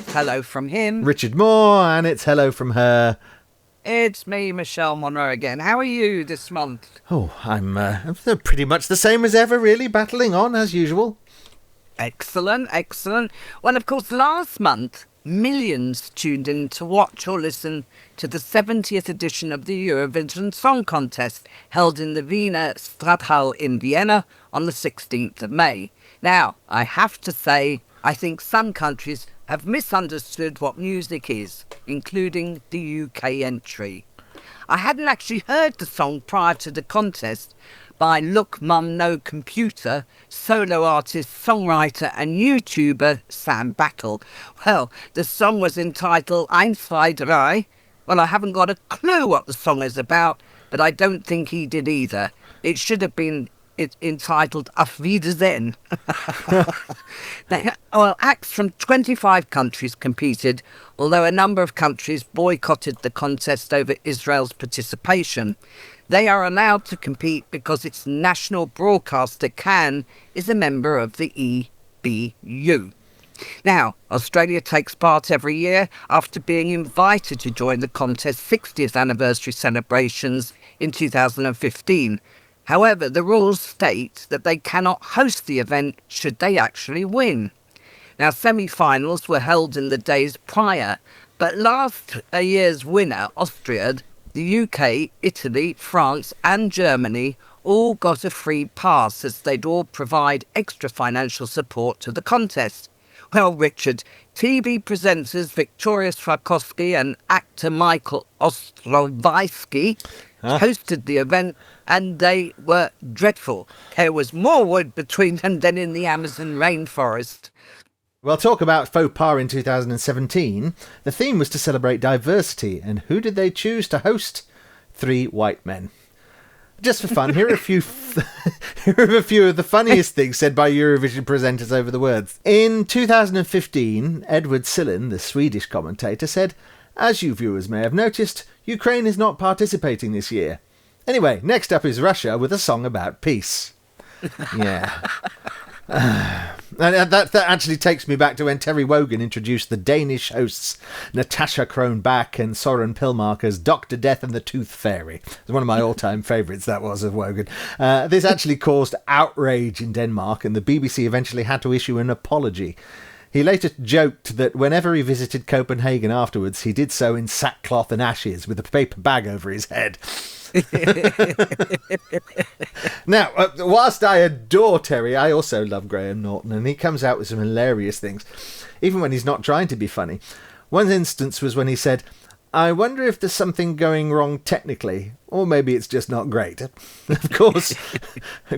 It's hello from him. Richard Moore, and it's hello from her. It's me, Michele Monro again. How are you this month? Oh, I'm pretty much the same as ever, really, battling on as usual. Excellent, excellent. Well, of course, last month, millions tuned in to watch or listen to the 70th edition of the Eurovision Song Contest, held in the Wiener Stadthalle in Vienna on the 16th of May. Now, I have to say, I think some countries have misunderstood what music is, including the UK entry. I hadn't actually heard the song prior to the contest by Look Mum No Computer, solo artist, songwriter and YouTuber Sam Battle. Well, the song was entitled Ein, zwei, drei. Well, I haven't got a clue what the song is about, but I don't think he did either. It should have been entitled Auf Wiedersehen. Well, acts from 25 countries competed, although a number of countries boycotted the contest over Israel's participation. They are allowed to compete because its national broadcaster, Can, is a member of the EBU. Now, Australia takes part every year after being invited to join the contest's 60th anniversary celebrations in 2015. However, the rules state that they cannot host the event should they actually win. Now, semi-finals were held in the days prior, but last year's winner, Austria, the UK, Italy, France and Germany all got a free pass as they'd all provide extra financial support to the contest. Well, Richard, TV presenters Victoria Strakowski and actor Michael Ostrowiecki hosted the event, and they were dreadful. There was more wood between them than in the Amazon rainforest. Well, talk about faux pas in 2017. The theme was to celebrate diversity, and who did they choose to host? 3 white men. Just for fun, here are a few of the funniest things said by Eurovision presenters over the words. In 2015, Edward Sillin, the Swedish commentator, said, "As you viewers may have noticed, Ukraine is not participating this year. Anyway, next up is Russia with a song about peace." Yeah. And that actually takes me back to when Terry Wogan introduced the Danish hosts Natasha Kronbach and Soren Pilmark as Dr. Death and the Tooth Fairy. It was one of my all-time favourites, that was, of Wogan. This actually caused outrage in Denmark, and the BBC eventually had to issue an apology. He later joked that whenever he visited Copenhagen afterwards, he did so in sackcloth and ashes with a paper bag over his head. Now, whilst I adore Terry, I also love Graham Norton, and he comes out with some hilarious things, even when he's not trying to be funny. One instance was when he said, "I wonder if there's something going wrong technically, or maybe it's just not great." Of course,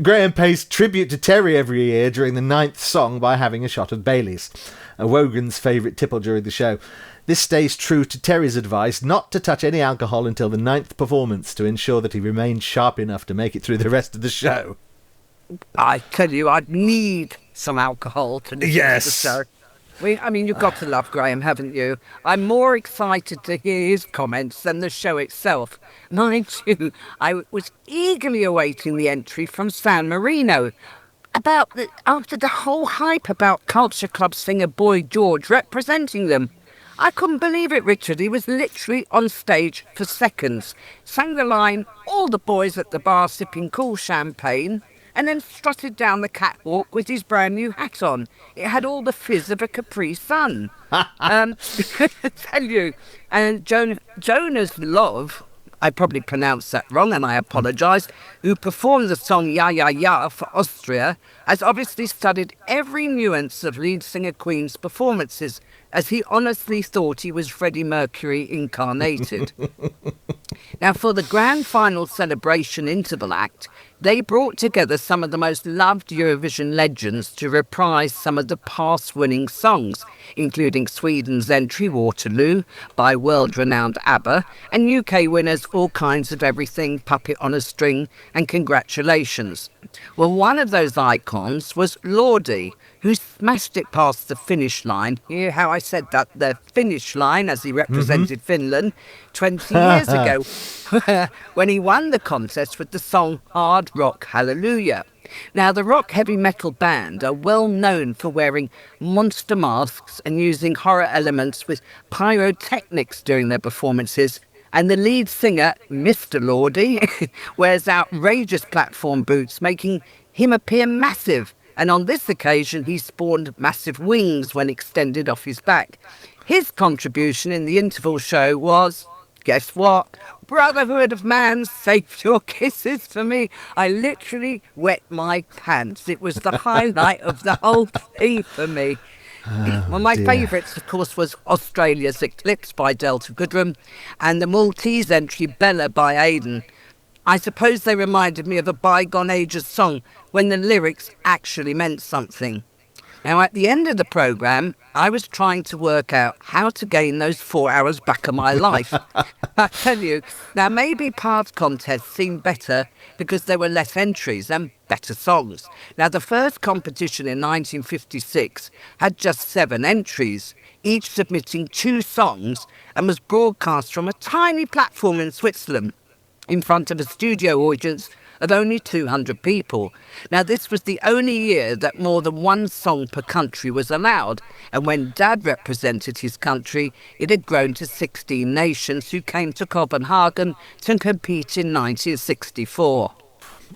Graham pays tribute to Terry every year during the 9th song by having a shot of Baileys, Wogan's favourite tipple during the show. This stays true to Terry's advice not to touch any alcohol until the 9th performance to ensure that he remains sharp enough to make it through the rest of the show. I tell you, I'd need some alcohol to listen to the show. You've got to love Graham, haven't you? I'm more excited to hear his comments than the show itself. Mind you, I was eagerly awaiting the entry from San Marino after the whole hype about Culture Club singer Boy George representing them. I couldn't believe it, Richard. He was literally on stage for seconds, sang the line, "All the boys at the bar sipping cool champagne," and then strutted down the catwalk with his brand new hat on. It had all the fizz of a Capri Sun. I tell you, and Jonas Love, I probably pronounced that wrong and I apologise, who performed the song Ya Ya Ya for Austria, has obviously studied every nuance of lead singer Queen's performances, as he honestly thought he was Freddie Mercury incarnated. Now, for the grand final celebration interval act, they brought together some of the most loved Eurovision legends to reprise some of the past winning songs, including Sweden's entry Waterloo by world-renowned ABBA, and UK winners All Kinds of Everything, Puppet on a String, and Congratulations. Well, one of those icons was Lordi, who smashed it past the finish line. Hear how I said that, the finish line, as he represented Finland 20 years ago, when he won the contest with the song Hard Rock Hallelujah. Now, the rock heavy metal band are well known for wearing monster masks and using horror elements with pyrotechnics during their performances. And the lead singer, Mr. Lordy, wears outrageous platform boots, making him appear massive. And on this occasion, he spawned massive wings when extended off his back. His contribution in the interval show was, guess what? Brotherhood of Man, save your kisses for me. I literally wet my pants. It was the highlight of the whole thing for me. Well, my favourites, of course, was Australia's Eclipse by Delta Goodrem and the Maltese entry Bella by Aidan. I suppose they reminded me of a bygone ages song when the lyrics actually meant something. Now, at the end of the programme, I was trying to work out how to gain those 4 hours back of my life. I tell you, now maybe past contests seemed better because there were less entries and better songs. Now, the first competition in 1956 had just 7 entries, each submitting 2 songs, and was broadcast from a tiny platform in Switzerland in front of a studio audience of only 200 people. Now, this was the only year that more than 1 song per country was allowed, and when Dad represented his country, it had grown to 16 nations who came to Copenhagen to compete in 1964.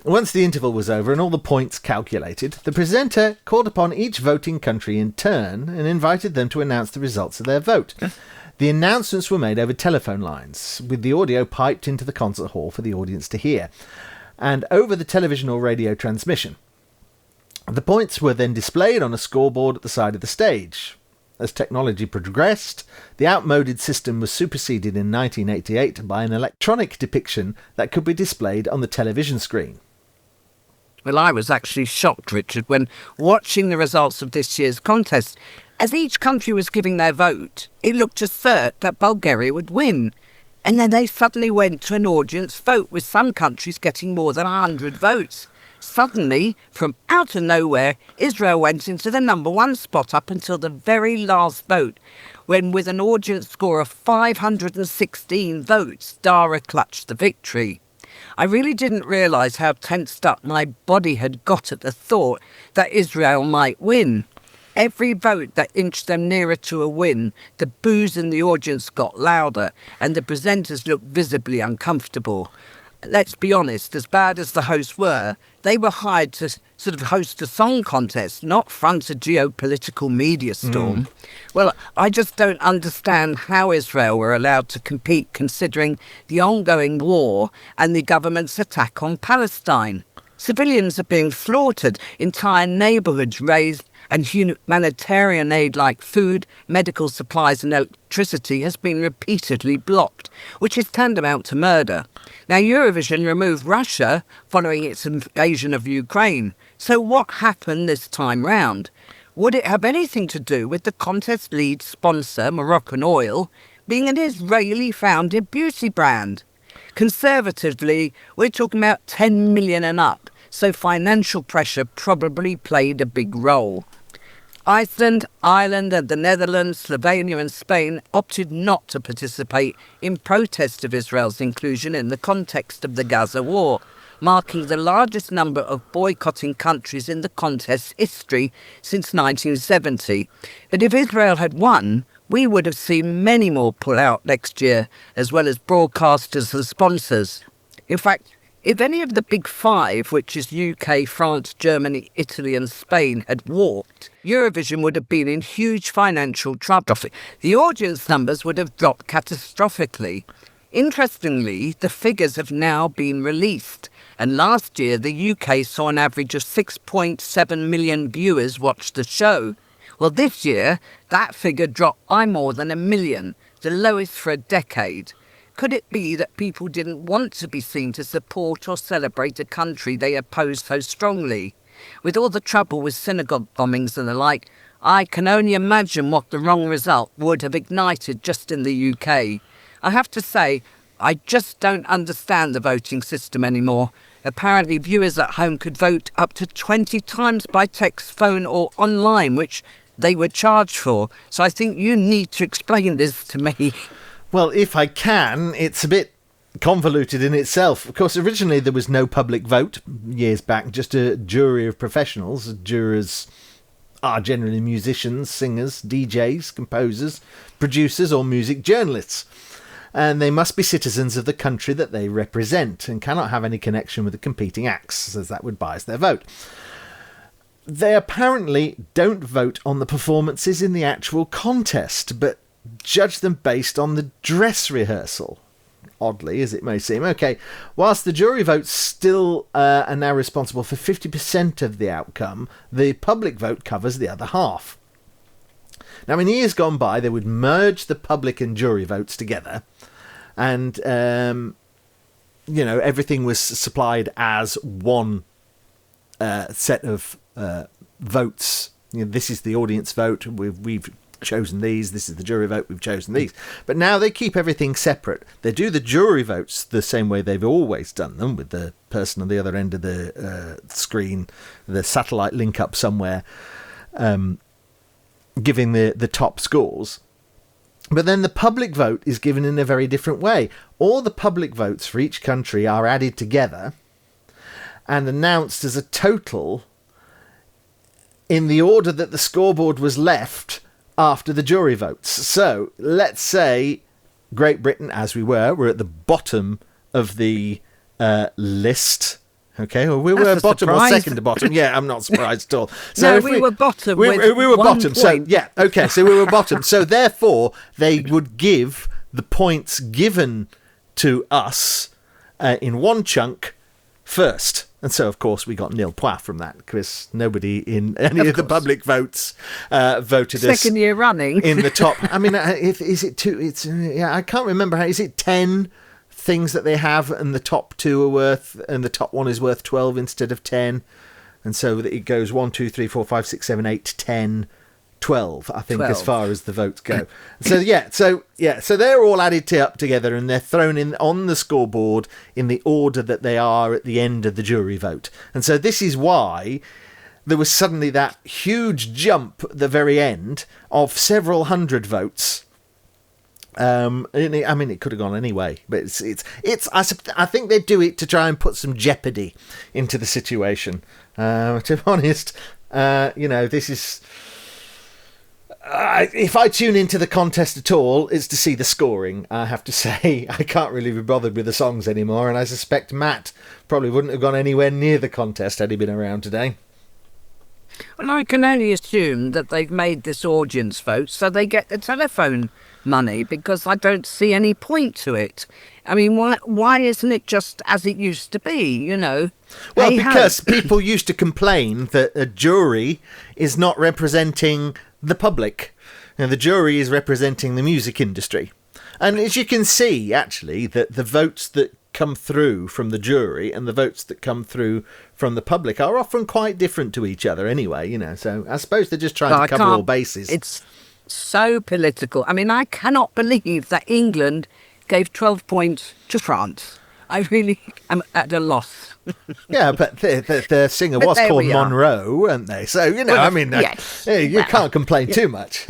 Once the interval was over and all the points calculated, the presenter called upon each voting country in turn and invited them to announce the results of their vote. The announcements were made over telephone lines, with the audio piped into the concert hall for the audience to hear, and over the television or radio transmission. The points were then displayed on a scoreboard at the side of the stage. As technology progressed, the outmoded system was superseded in 1988 by an electronic depiction that could be displayed on the television screen. Well, I was actually shocked, Richard, when watching the results of this year's contest. As each country was giving their vote, it looked to cert that Bulgaria would win. And then they suddenly went to an audience vote, with some countries getting more than 100 votes. Suddenly, from out of nowhere, Israel went into the number 1 spot up until the very last vote, when with an audience score of 516 votes, Dara clutched the victory. I really didn't realise how tensed up my body had got at the thought that Israel might win. Every vote that inched them nearer to a win, the boos in the audience got louder and the presenters looked visibly uncomfortable. Let's be honest, as bad as the hosts were, they were hired to sort of host a song contest, not front a geopolitical media storm. Well, I just don't understand how Israel were allowed to compete considering the ongoing war and the government's attack on Palestine. Civilians are being slaughtered, entire neighbourhoods razed, and humanitarian aid like food, medical supplies and electricity has been repeatedly blocked, which is tantamount to murder. Now, Eurovision removed Russia following its invasion of Ukraine. So what happened this time round? Would it have anything to do with the contest lead sponsor, Moroccan Oil, being an Israeli-founded beauty brand? Conservatively, we're talking about 10 million and up, so financial pressure probably played a big role. Iceland, Ireland and the Netherlands, Slovenia and Spain opted not to participate in protest of Israel's inclusion in the context of the Gaza war, marking the largest number of boycotting countries in the contest's history since 1970. But if Israel had won, we would have seen many more pull out next year, as well as broadcasters and sponsors. In fact, if any of the big 5, which is UK, France, Germany, Italy and Spain, had walked, Eurovision would have been in huge financial trouble. The audience numbers would have dropped catastrophically. Interestingly, the figures have now been released, and last year the UK saw an average of 6.7 million viewers watch the show. Well, this year, that figure dropped by more than 1 million, the lowest for a decade. Could it be that people didn't want to be seen to support or celebrate a country they opposed so strongly? With all the trouble with synagogue bombings and the like, I can only imagine what the wrong result would have ignited just in the UK. I have to say, I just don't understand the voting system anymore. Apparently viewers at home could vote up to 20 times by text, phone or online, which they were charged for. So I think you need to explain this to me. Well, if I can, it's a bit convoluted in itself. Of course, originally there was no public vote years back, just a jury of professionals. Jurors are generally musicians, singers, DJs, composers, producers, or music journalists. And they must be citizens of the country that they represent and cannot have any connection with the competing acts, as that would bias their vote. They apparently don't vote on the performances in the actual contest, but judge them based on the dress rehearsal. Oddly, as it may seem. Okay, whilst the jury votes still are now responsible for 50% of the outcome, the public vote covers the other half. Now, in years gone by, they would merge the public and jury votes together, and everything was supplied as one set of votes. This is the audience vote. We've chosen these. This is the jury vote. We've chosen these. But now they keep everything separate. They do the jury votes the same way they've always done them, with the person on the other end of the screen, the satellite link up somewhere, giving the top scores. But then the public vote is given in a very different way. All the public votes for each country are added together and announced as a total in the order that the scoreboard was left after the jury votes. So let's say Great Britain, as we're at the bottom of the list. Okay, well, we were bottom or second to bottom. Yeah, I'm not surprised at all. So no, we were bottom. We were bottom. Point. So yeah, okay. So we were bottom. So therefore, they would give the points given to us in one chunk first. And so, of course, we got nil points from that because nobody in any of the public votes voted us. Second year running in the top. I mean, is it two? It's I can't remember. Is it 10 things that they have, and the top 2 are worth, and the top 1 is worth 12 instead of 10, and so it goes 1, 2, 3, 4, 5, 6, 7, 8, 10. 12, I think, 12. As far as the votes go. So they're all added up together and they're thrown in on the scoreboard in the order that they are at the end of the jury vote. And so this is why there was suddenly that huge jump at the very end of several hundred votes. I mean, it could have gone anyway, but it's. I think they do it to try and put some jeopardy into the situation. To be honest, this is. If I tune into the contest at all, it's to see the scoring. I have to say, I can't really be bothered with the songs anymore, and I suspect Matt probably wouldn't have gone anywhere near the contest had he been around today. Well, I can only assume that they've made this audience vote so they get the telephone money, because I don't see any point to it. I mean, why isn't it just as it used to be, Well, because people used to complain that a jury is not representing the public. The jury is representing the music industry. And as you can see, actually, that the votes that come through from the jury and the votes that come through from the public are often quite different to each other anyway, So I suppose they're just trying to cover all bases. It's so political. I mean, I cannot believe that England gave 12 points to France. I really am at a loss. Yeah, but the singer was called Monro, weren't they? So, yes. You can't complain too much.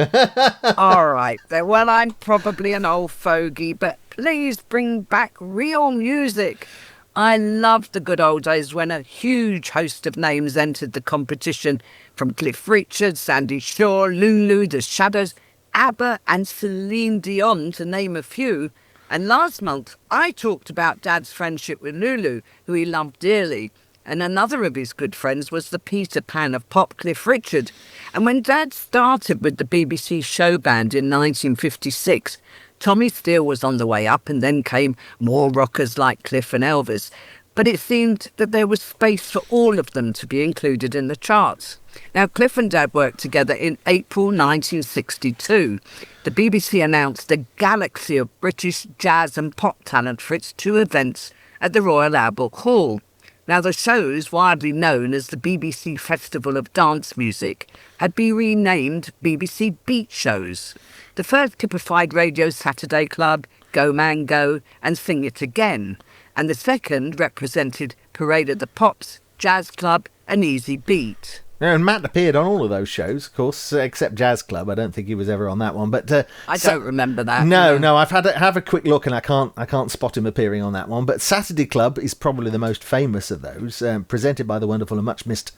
All right. Well, I'm probably an old fogey, but please bring back real music. I loved the good old days when a huge host of names entered the competition, from Cliff Richard, Sandy Shaw, Lulu, The Shadows, ABBA and Celine Dion, to name a few. And last month, I talked about Dad's friendship with Lulu, who he loved dearly. And another of his good friends was the Peter Pan of pop, Cliff Richard. And when Dad started with the BBC show band in 1956, Tommy Steele was on the way up, and then came more rockers like Cliff and Elvis. But it seemed that there was space for all of them to be included in the charts. Now, Cliff and Dad worked together in April 1962. The BBC announced a galaxy of British jazz and pop talent for its 2 events at the Royal Albert Hall. Now, the shows, widely known as the BBC Festival of Dance Music, had been renamed BBC Beat Shows. The first typified Radio Saturday Club, Go Man Go and Sing It Again, and the second represented Parade of the Pops, Jazz Club and Easy Beat. And Matt appeared on all of those shows, of course, except Jazz Club. I don't think he was ever on that one. But I don't remember that. No. I've had have a quick look, and I can't spot him appearing on that one. But Saturday Club is probably the most famous of those, presented by the wonderful and much missed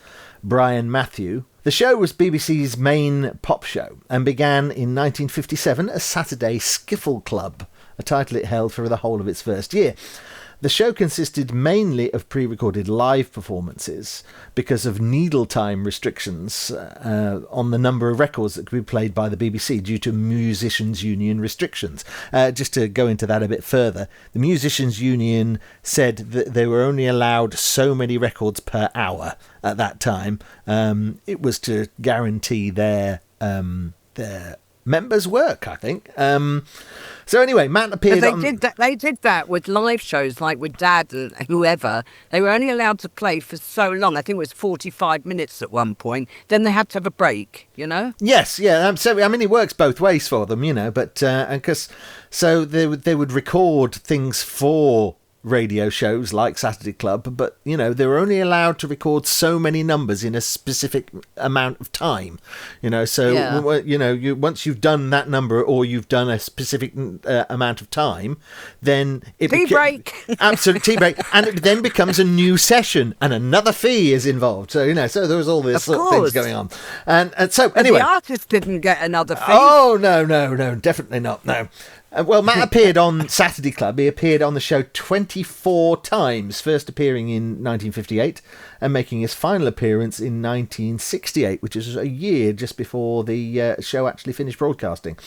Brian Matthew. The show was BBC's main pop show and began in 1957 as Saturday Skiffle Club, a title it held for the whole of its first year. The show consisted mainly of pre-recorded live performances because of needle time restrictions on the number of records that could be played by the BBC due to Musicians' Union restrictions. Just to go into that a bit further, the Musicians' Union said that they were only allowed so many records per hour at that time. It was to guarantee their members' work, I think. So anyway, Matt appeared They did that with live shows, like with Dad and whoever. They were only allowed to play for so long. I think it was 45 minutes at one point. Then they had to have a break, you know? Yes, yeah. So, I mean, it works both ways for them, you know. But so they would record things for radio shows like Saturday Club, but you know they were only allowed to record so many numbers in a specific amount of time, you know. So you know, once you've done that number or you've done a specific amount of time, then tea break, absolute tea break, and it then becomes a new session and another fee is involved. So you know, so there was all this sort of things going on, and so anyway, the artist didn't get another fee. Oh no, definitely not. No. Well, Matt appeared on Saturday Club. He appeared on the show 24 times, first appearing in 1958 and making his final appearance in 1968, which is a year just before the show actually finished broadcasting.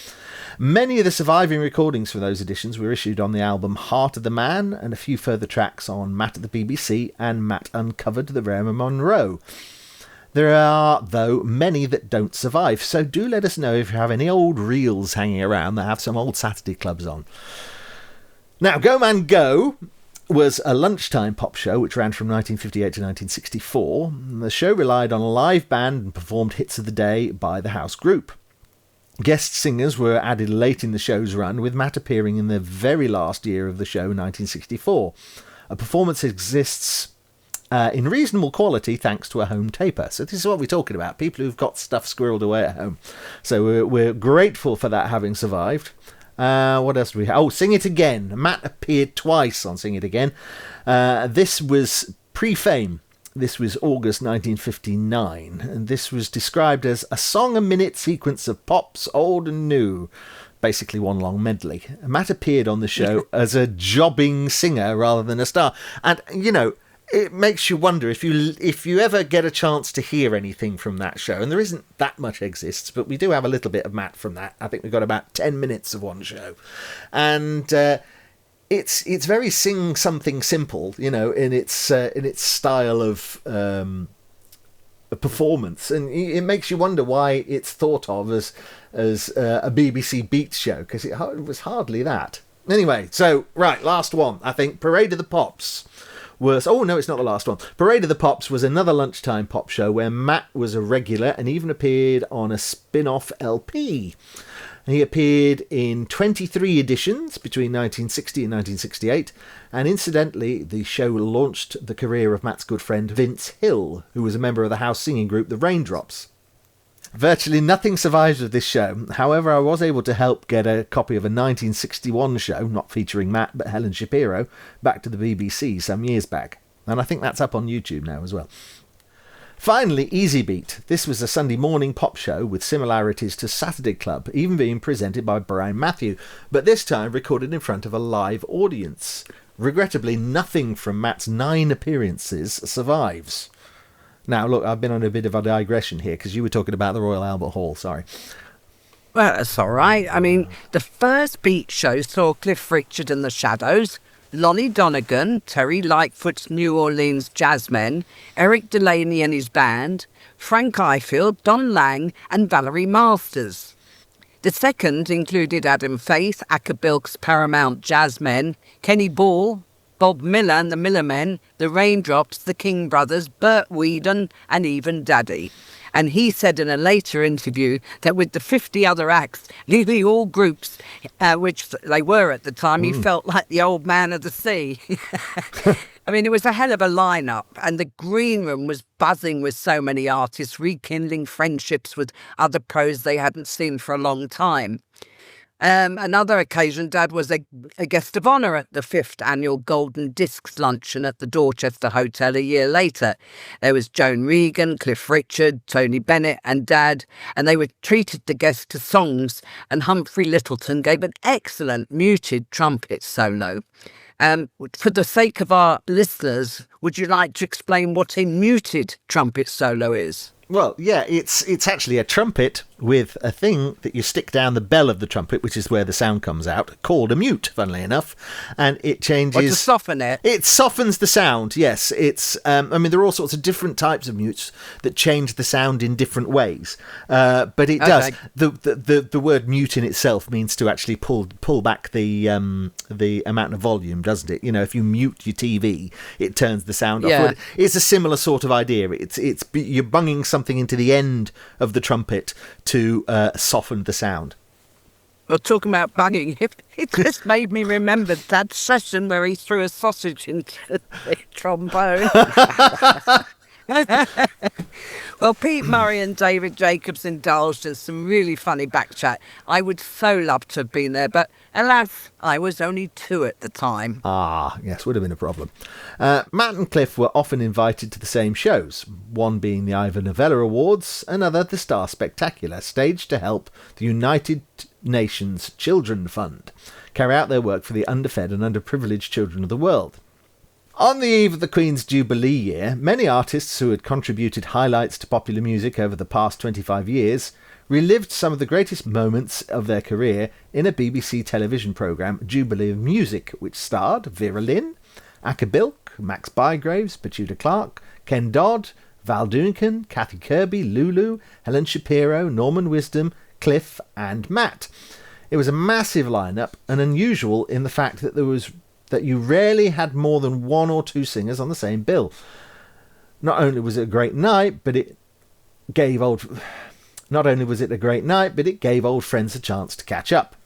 Many of the surviving recordings from those editions were issued on the album Heart of the Man, and a few further tracks on Matt at the BBC and Matt Uncovered the Matt Monro. There are, though, many that don't survive, so do let us know if you have any old reels hanging around that have some old Saturday Clubs on. Now, Go Man Go was a lunchtime pop show which ran from 1958 to 1964. The show relied on a live band and performed hits of the day by the house group. Guest singers were added late in the show's run, with Matt appearing in the very last year of the show, 1964. A performance exists in reasonable quality thanks to a home taper. So this is what we're talking about, people who've got stuff squirreled away at home. So we're grateful for that having survived. What else do we have? Oh, Sing It Again. Matt appeared twice on Sing It Again. This was pre-fame. This was August 1959, and this was described as a song-a-minute sequence of pops, old and new. Basically one long medley. Matt appeared on the show as a jobbing singer rather than a star. And, you know, it makes you wonder if you ever get a chance to hear anything from that show, and there isn't that much exists, but we do have a little bit of Matt from that. I think we've got about 10 minutes of one show, and it's very sing something simple, you know, in its style of performance, and it makes you wonder why it's thought of as a BBC Beats show, because it was hardly that. Anyway, so right, last one, I think, Parade of the Pops. Oh no, it's not the last one. Parade of the Pops was another lunchtime pop show where Matt was a regular and even appeared on a spin-off LP. He appeared in 23 editions between 1960 and 1968, and incidentally, the show launched the career of Matt's good friend Vince Hill, who was a member of the house singing group The Raindrops. Virtually nothing survives of this show. However, I was able to help get a copy of a 1961 show, not featuring Matt but Helen Shapiro, back to the BBC some years back. And I think that's up on YouTube now as well. Finally, Easy Beat. This was a Sunday morning pop show with similarities to Saturday Club, even being presented by Brian Matthew, but this time recorded in front of a live audience. Regrettably, nothing from Matt's 9 appearances survives. Now, look, I've been on a bit of a digression here because you were talking about the Royal Albert Hall, sorry. Well, that's all right. I mean, the first Beat show saw Cliff Richard and the Shadows, Lonnie Donegan, Terry Lightfoot's New Orleans Jazzmen, Eric Delaney and his band, Frank Ifield, Don Lang and Valerie Masters. The second included Adam Faith, Acker Bilk's Paramount Jazzmen, Kenny Ball, Bob Miller and the Millermen, the Raindrops, the King Brothers, Burt Whedon and even Daddy. And he said in a later interview that with the 50 other acts, nearly all groups, which they were at the time, he felt like the old man of the sea. I mean, it was a hell of a lineup, and the green room was buzzing with so many artists, rekindling friendships with other pros they hadn't seen for a long time. Another occasion, Dad was a guest of honour at the 5th annual Golden Discs luncheon at the Dorchester Hotel a year later. There was Joan Regan, Cliff Richard, Tony Bennett and Dad, and they were treated the guests to songs, and Humphrey Lyttelton gave an excellent muted trumpet solo. For the sake of our listeners, would you like to explain what a muted trumpet solo is? Well, yeah, it's actually a trumpet with a thing that you stick down the bell of the trumpet, which is where the sound comes out, called a mute, funnily enough, and it changes... Or to soften it? It softens the sound, yes. It's, I mean, there are all sorts of different types of mutes that change the sound in different ways, but it does. The word mute in itself means to actually pull back the amount of volume, doesn't it? You know, if you mute your TV, it turns the sound off. Yeah. It's a similar sort of idea. It's you're bunging something into the end of the trumpet to soften the sound. Well, talking about banging, it just made me remember that session where he threw a sausage into the trombone. Well, Pete Murray and David Jacobs indulged in some really funny backchat. I would so love to have been there, but alas, I was only 2 at the time. Ah, yes, would have been a problem. Matt and Cliff were often invited to the same shows, one being the Ivor Novello Awards, another the Star Spectacular, staged to help the United Nations Children Fund carry out their work for the underfed and underprivileged children of the world. On the eve of the Queen's Jubilee year, many artists who had contributed highlights to popular music over the past 25 years relived some of the greatest moments of their career in a BBC television programme, Jubilee of Music, which starred Vera Lynn, Aka Bilk, Max Bygraves, Petuda Clark, Ken Dodd, Val Doonican, Kathy Kirby, Lulu, Helen Shapiro, Norman Wisdom, Cliff and Matt. It was a massive lineup and unusual in the fact that you rarely had more than 1 or 2 singers on the same bill. Not only was it a great night, but it gave old friends a chance to catch up.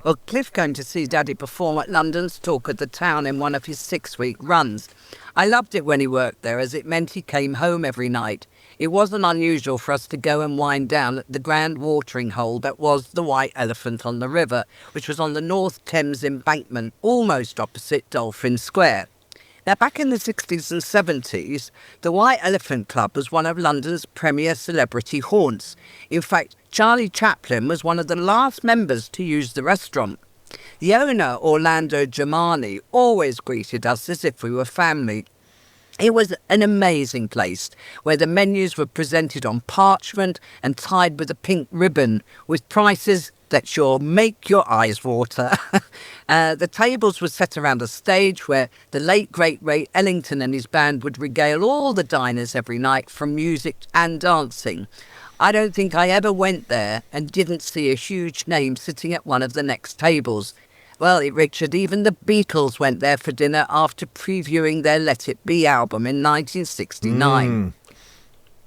Well, Cliff came to see Daddy perform at London's Talk of the Town in one of his 6-week runs. I loved it when he worked there, as it meant he came home every night. It wasn't unusual for us to go and wind down at the grand watering hole that was the White Elephant on the river, which was on the North Thames embankment, almost opposite Dolphin Square. Now, back in the 60s and 70s, the White Elephant Club was one of London's premier celebrity haunts. In fact, Charlie Chaplin was one of the last members to use the restaurant. The owner, Orlando Germani, always greeted us as if we were family. It was an amazing place where the menus were presented on parchment and tied with a pink ribbon, with prices that sure make your eyes water. The tables were set around a stage where the late great Ray Ellington and his band would regale all the diners every night from music and dancing. I don't think I ever went there and didn't see a huge name sitting at one of the next tables. Well, Richard, even the Beatles went there for dinner after previewing their Let It Be album in 1969.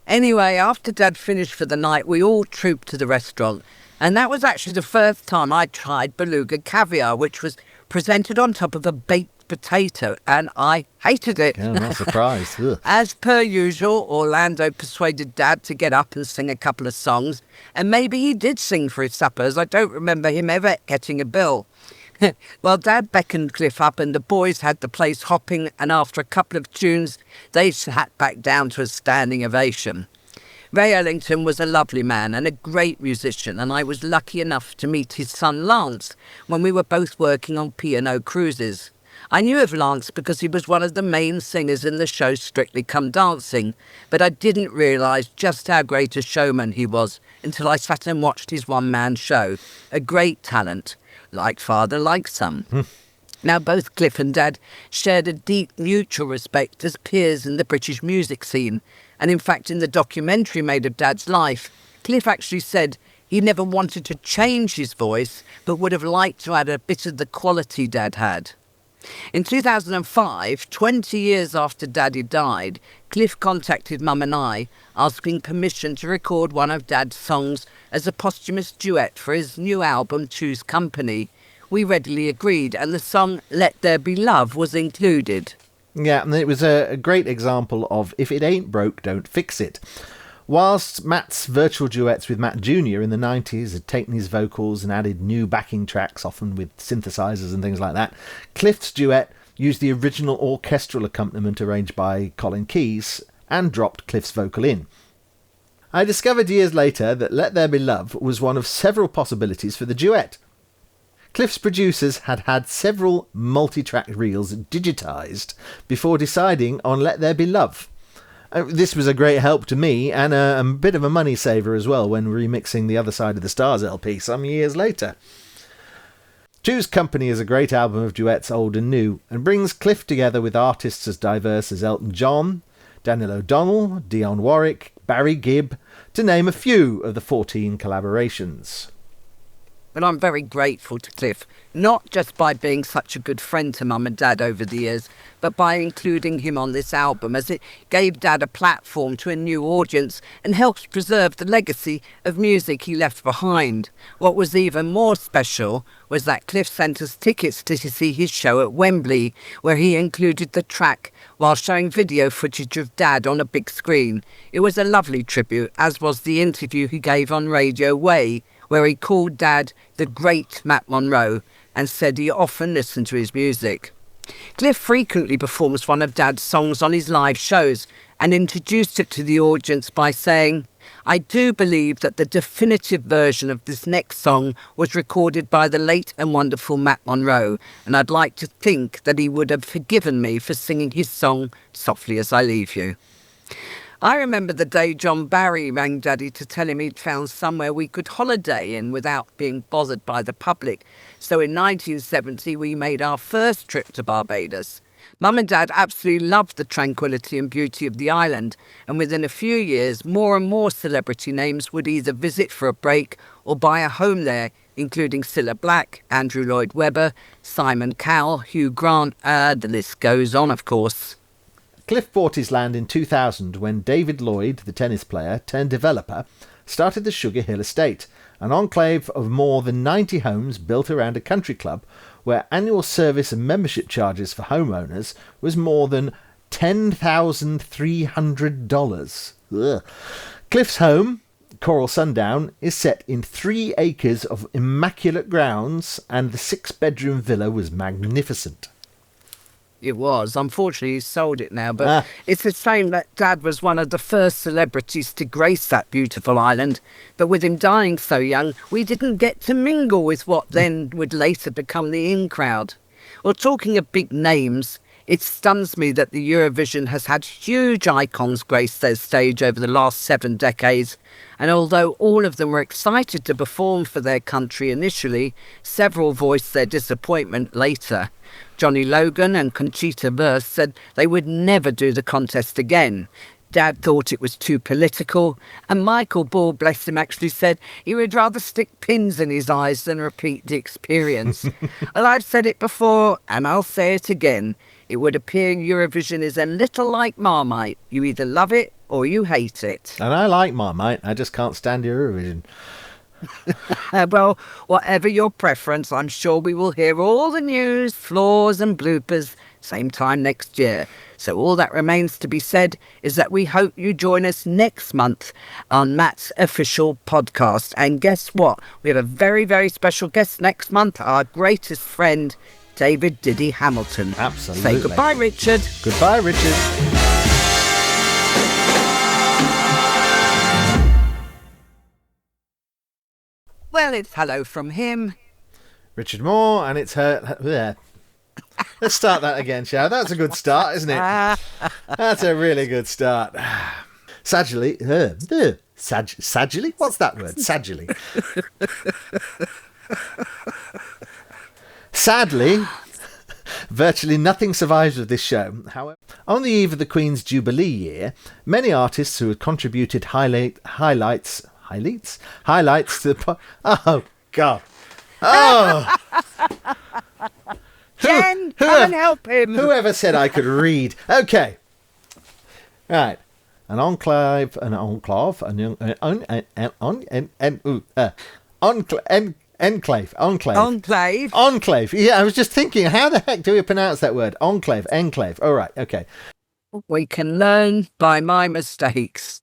Anyway, after Dad finished for the night, we all trooped to the restaurant. And that was actually the first time I tried beluga caviar, which was presented on top of a baked potato, and I hated it. Yeah, I'm not surprised. As per usual, Orlando persuaded Dad to get up and sing a couple of songs. And maybe he did sing for his supper, as I don't remember him ever getting a bill. Well, Dad beckoned Cliff up and the boys had the place hopping, and after a couple of tunes, they sat back down to a standing ovation. Ray Ellington was a lovely man and a great musician, and I was lucky enough to meet his son Lance when we were both working on P&O Cruises. I knew of Lance because he was one of the main singers in the show Strictly Come Dancing, but I didn't realise just how great a showman he was until I sat and watched his one-man show. A great talent. Like father, like son. Now, both Cliff and Dad shared a deep mutual respect as peers in the British music scene. And in fact, in the documentary made of Dad's life, Cliff actually said he never wanted to change his voice, but would have liked to add a bit of the quality Dad had. In 2005, 20 years after Daddy died, Cliff contacted Mum and I, asking permission to record one of Dad's songs as a posthumous duet for his new album, Choose Company. we readily agreed, and the song Let There Be Love was included. Yeah, and it was a great example of if it ain't broke, don't fix it. Whilst Matt's virtual duets with Matt Jr. in the 90s had taken his vocals and added new backing tracks, often with synthesizers and things like that, Cliff's duet used the original orchestral accompaniment arranged by Colin Keys and dropped Cliff's vocal in. I discovered years later that Let There Be Love was one of several possibilities for the duet. Cliff's producers had had several multi-track reels digitised before deciding on Let There Be Love. This was a great help to me and a bit of a money saver as well when remixing the Other Side of the Stars LP some years later. Two's Company is a great album of duets old and new and brings Cliff together with artists as diverse as Elton John, Daniel O'Donnell, Dionne Warwick, Barry Gibb, to name a few of the 14 collaborations. But I'm very grateful to Cliff, not just by being such a good friend to Mum and Dad over the years, but by including him on this album, as it gave Dad a platform to a new audience and helped preserve the legacy of music he left behind. What was even more special was that Cliff sent us tickets to see his show at Wembley, where he included the track while showing video footage of Dad on a big screen. It was a lovely tribute, as was the interview he gave on Radio Way, where he called Dad the great Matt Monro and said he often listened to his music. Cliff frequently performs one of Dad's songs on his live shows and introduced it to the audience by saying, "I do believe that the definitive version of this next song was recorded by the late and wonderful Matt Monro, and I'd like to think that he would have forgiven me for singing his song Softly As I Leave You." I remember the day John Barry rang Daddy to tell him he'd found somewhere we could holiday in without being bothered by the public. So in 1970, we made our first trip to Barbados. Mum and Dad absolutely loved the tranquility and beauty of the island, and within a few years, more and more celebrity names would either visit for a break or buy a home there, including Cilla Black, Andrew Lloyd Webber, Simon Cowell, Hugh Grant, the list goes on, of course. Cliff bought his land in 2000 when David Lloyd, the tennis player turned developer, started the Sugar Hill Estate, an enclave of more than 90 homes built around a country club where annual service and membership charges for homeowners was more than $10,300. Ugh. Cliff's home, Coral Sundown, is set in 3 acres of immaculate grounds, and the 6-bedroom villa was magnificent. It was. Unfortunately, he sold it now, but it's a shame that Dad was one of the first celebrities to grace that beautiful island. But with him dying so young, we didn't get to mingle with what then would later become the in crowd. Well, talking of big names, it stuns me that the Eurovision has had huge icons grace their stage over the last 7 decades, and although all of them were excited to perform for their country initially, several voiced their disappointment later. Johnny Logan and Conchita Wurst said they would never do the contest again. Dad thought it was too political, and Michael Ball, bless him, actually said he would rather stick pins in his eyes than repeat the experience. Well, I've said it before, and I'll say it again. It would appear Eurovision is a little like Marmite. You either love it or you hate it. And I like Marmite, I just can't stand Eurovision. Well, whatever your preference, I'm sure we will hear all the news, flaws and bloopers same time next year. So all that remains to be said is that we hope you join us next month on Matt's official podcast. And guess what? We have a very, very special guest next month, our greatest friend, David Diddy Hamilton. Absolutely. Say goodbye, Richard. Goodbye, Richard. Well, it's hello from him. Richard Moore, and it's her. Yeah. Let's start that again, shall we? That's a good start, isn't it? That's a really good start. Sagittally. Sagittally? What's that word? Sagittally. Sadly, virtually nothing survives of this show. However, on the eve of the Queen's Jubilee year, many artists who had contributed highlights to the... Oh, God. Oh! Jen, come and help him. Whoever said I could read? Okay. Right. An enclave, Enclave. Enclave. Enclave. Yeah, I was just thinking, how the heck do we pronounce that word? Enclave. All right, okay. We can learn by my mistakes.